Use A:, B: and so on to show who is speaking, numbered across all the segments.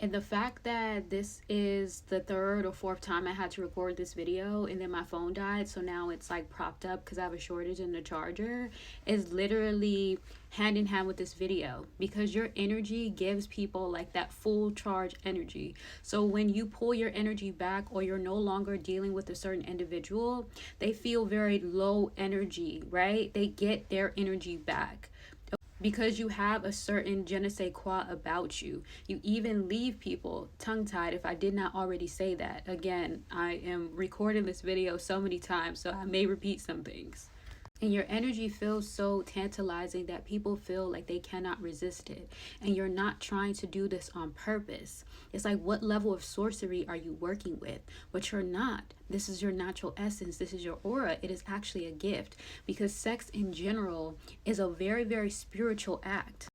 A: And the fact that this is the third or fourth time I had to record this video and then my phone died, so now it's like propped up because I have a shortage in the charger, is literally hand in hand with this video, because your energy gives people like that full charge energy. So when you pull your energy back, or you're no longer dealing with a certain individual, they feel very low energy, right? They get their energy back because you have a certain je ne sais quoi about you. You even leave people tongue-tied, if I did not already say that. Again, I am recording this video so many times, so I may repeat some things. And your energy feels so tantalizing that people feel like they cannot resist it. And you're not trying to do this on purpose. It's like, what level of sorcery are you working with? But you're not. This is your natural essence. This is your aura. It is actually a gift, because sex in general is a very, very spiritual act.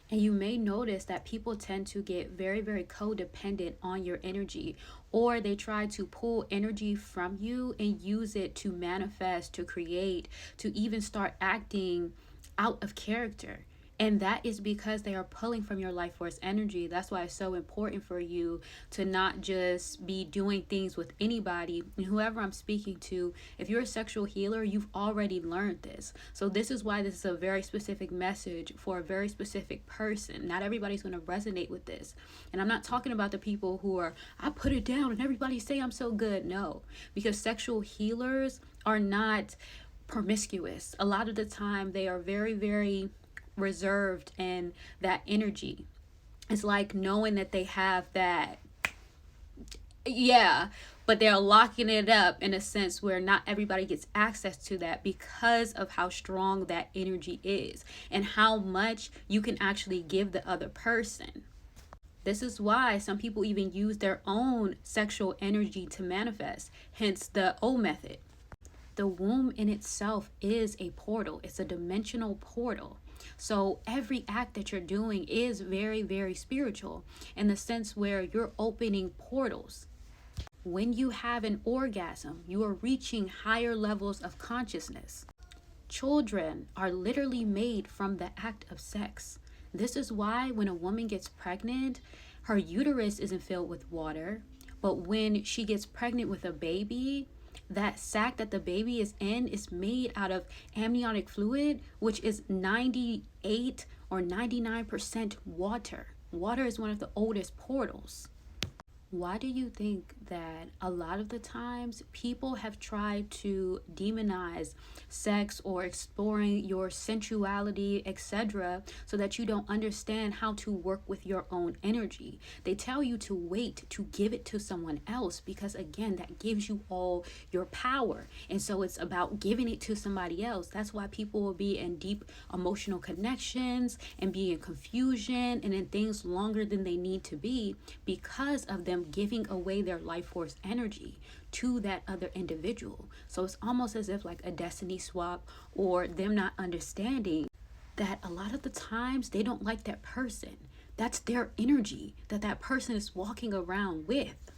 A: And you may notice that people tend to get very, very codependent on your energy, or they try to pull energy from you and use it to manifest, to create, to even start acting out of character. And that is because they are pulling from your life force energy. That's why it's so important for you to not just be doing things with anybody. And whoever I'm speaking to, if you're a sexual healer, you've already learned this. So this is why this is a very specific message for a very specific person. Not everybody's going to resonate with this. And I'm not talking about the people who are, I put it down and everybody say I'm so good. No, because sexual healers are not promiscuous. A lot of the time they are very, very reserved in that energy. It's like knowing that they have that, yeah, but they're locking it up in a sense where not everybody gets access to that, because of how strong that energy is and how much you can actually give the other person. This is why some people even use their own sexual energy to manifest, hence the O method. The womb in itself is a portal. It's a dimensional portal. So every act that you're doing is very, very spiritual, in the sense where you're opening portals. When you have an orgasm, you are reaching higher levels of consciousness. Children are literally made from the act of sex. This is why when a woman gets pregnant, her uterus isn't filled with water, but when she gets pregnant with a baby, that sac that the baby is in is made out of amniotic fluid, which is 98 or 99% water. Water is one of the oldest portals. Why do you think that a lot of the times people have tried to demonize sex or exploring your sensuality, etc., so that you don't understand how to work with your own energy? They tell you to wait to give it to someone else, because again, that gives you all your power. And so it's about giving it to somebody else. That's why people will be in deep emotional connections and be in confusion and in things longer than they need to be, because of them giving away their life force energy to that other individual. So it's almost as if like a destiny swap, or them not understanding that a lot of the times they don't like that person. That's their energy that that person is walking around with.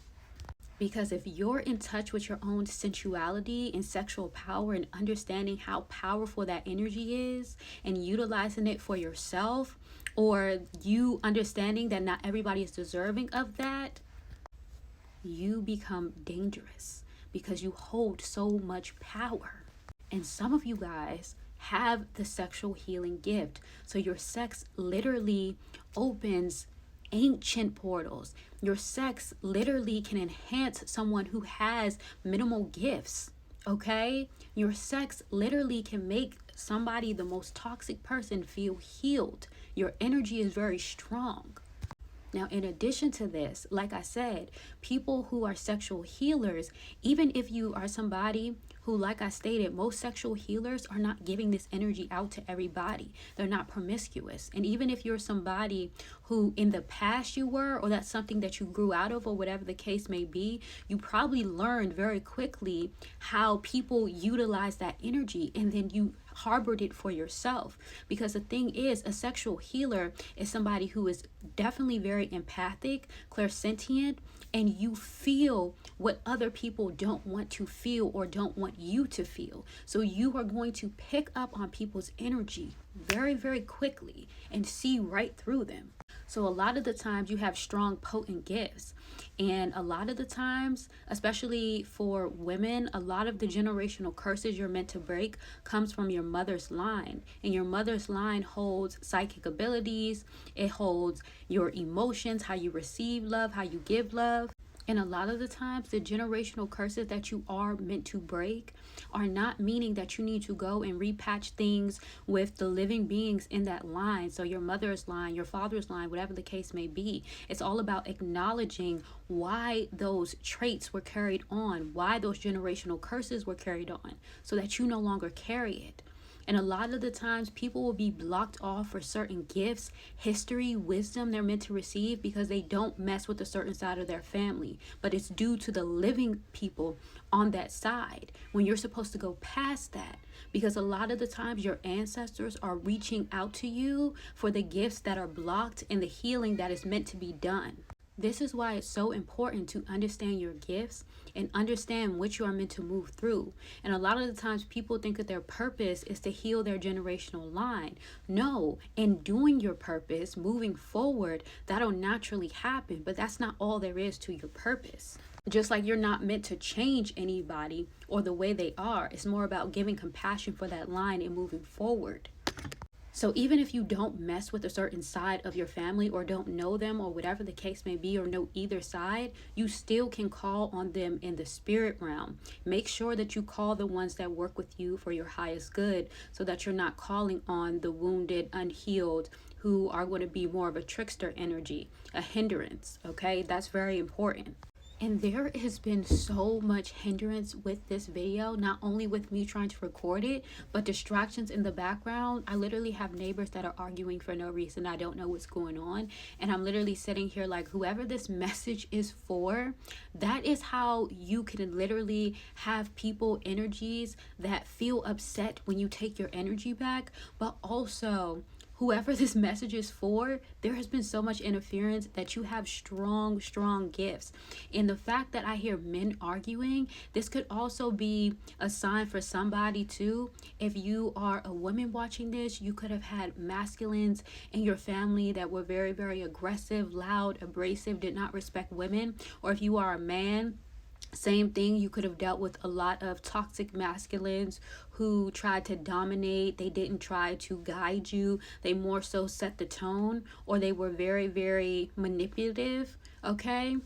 A: Because if you're in touch with your own sensuality and sexual power, and understanding how powerful that energy is and utilizing it for yourself, or you understanding that not everybody is deserving of that, you become dangerous, because you hold so much power. And some of you guys have the sexual healing gift. So your sex literally opens ancient portals. Your sex literally can enhance someone who has minimal gifts. Okay? Your sex literally can make somebody, the most toxic person, feel healed. Your energy is very strong. Now, in addition to this, like I said, people who are sexual healers, even if you are somebody who, like I stated, most sexual healers are not giving this energy out to everybody. They're not promiscuous. And even if you're somebody who in the past you were, or that's something that you grew out of, or whatever the case may be, you probably learned very quickly how people utilize that energy, and then you harbored it for yourself. Because the thing is, a sexual healer is somebody who is definitely very empathic, clairsentient, and you feel what other people don't want to feel or don't want you to feel. So you are going to pick up on people's energy very, very quickly and see right through them. So a lot of the times you have strong, potent gifts. And a lot of the times, especially for women, a lot of the generational curses you're meant to break comes from your mother's line. And your mother's line holds psychic abilities. It holds your emotions, how you receive love, how you give love. And a lot of the times, the generational curses that you are meant to break are not meaning that you need to go and repatch things with the living beings in that line. So your mother's line, your father's line, whatever the case may be. It's all about acknowledging why those traits were carried on, why those generational curses were carried on, so that you no longer carry it. And a lot of the times people will be blocked off for certain gifts, history, wisdom they're meant to receive because they don't mess with a certain side of their family. But it's due to the living people on that side when you're supposed to go past that. Because a lot of the times your ancestors are reaching out to you for the gifts that are blocked and the healing that is meant to be done. This is why it's so important to understand your gifts and understand what you are meant to move through. And a lot of the times people think that their purpose is to heal their generational line. No, in doing your purpose, moving forward, that'll naturally happen, but that's not all there is to your purpose. Just like you're not meant to change anybody or the way they are, it's more about giving compassion for that line and moving forward. So even if you don't mess with a certain side of your family or don't know them or whatever the case may be or know either side, you still can call on them in the spirit realm. Make sure that you call the ones that work with you for your highest good so that you're not calling on the wounded, unhealed, who are going to be more of a trickster energy, a hindrance. Okay, that's very important. And there has been so much hindrance with this video, not only with me trying to record it, but distractions in the background. I literally have neighbors that are arguing for no reason. I don't know what's going on. And I'm literally sitting here like, whoever this message is for, that is how you can literally have people, energies that feel upset when you take your energy back, but also whoever this message is for, there has been so much interference that you have strong gifts. And the fact that I hear men arguing, this could also be a sign for somebody too. If you are a woman watching this, you could have had masculines in your family that were very aggressive, loud, abrasive, did not respect women. Or if you are a man, same thing, you could have dealt with a lot of toxic masculines who tried to dominate. They didn't try to guide you. They more so set the tone, or they were very manipulative, okay?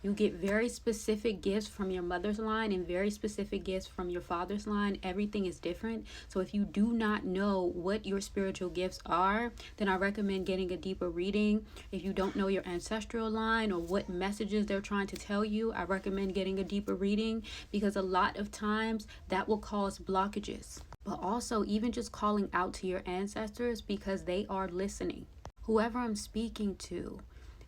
A: You get very specific gifts from your mother's line and very specific gifts from your father's line. Everything is different. So if you do not know what your spiritual gifts are, then I recommend getting a deeper reading. If you don't know your ancestral line or what messages they're trying to tell you, I recommend getting a deeper reading, because a lot of times that will cause blockages. But also even just calling out to your ancestors, because they are listening. Whoever I'm speaking to,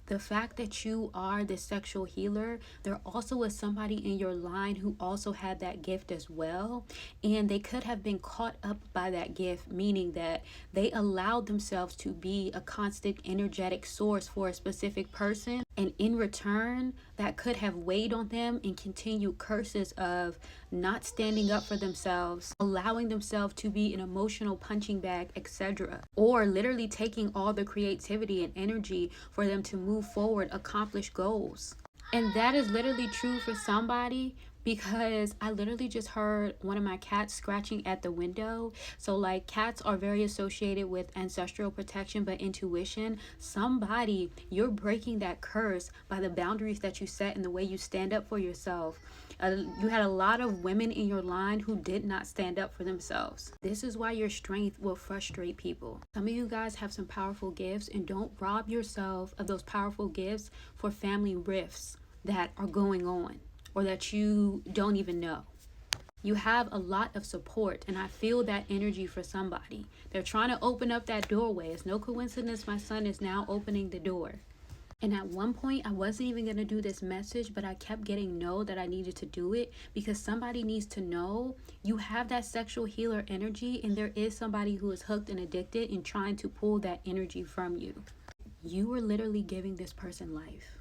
A: the fact that you are the sexual healer, there also is somebody in your line who also had that gift as well. And they could have been caught up by that gift, meaning that they allowed themselves to be a constant energetic source for a specific person. And in return, that could have weighed on them and continued curses of not standing up for themselves, allowing themselves to be an emotional punching bag, etc. Or literally taking all the creativity and energy for them to move forward, accomplish goals. And that is literally true for somebody, because I literally just heard one of my cats scratching at the window. So like, cats are very associated with ancestral protection, but intuition. Somebody, you're breaking that curse by the boundaries that you set and the way you stand up for yourself. You had a lot of women in your line who did not stand up for themselves. This is why your strength will frustrate people. Some of you guys have some powerful gifts, and don't rob yourself of those powerful gifts for family rifts that are going on, or that you don't even know. You have a lot of support, and I feel that energy for somebody. They're trying to open up that doorway. It's no coincidence my son is now opening the door. And at one point, I wasn't even going to do this message, but I kept getting no that I needed to do it, because somebody needs to know you have that sexual healer energy, and there is somebody who is hooked and addicted and trying to pull that energy from you. You are literally giving this person life.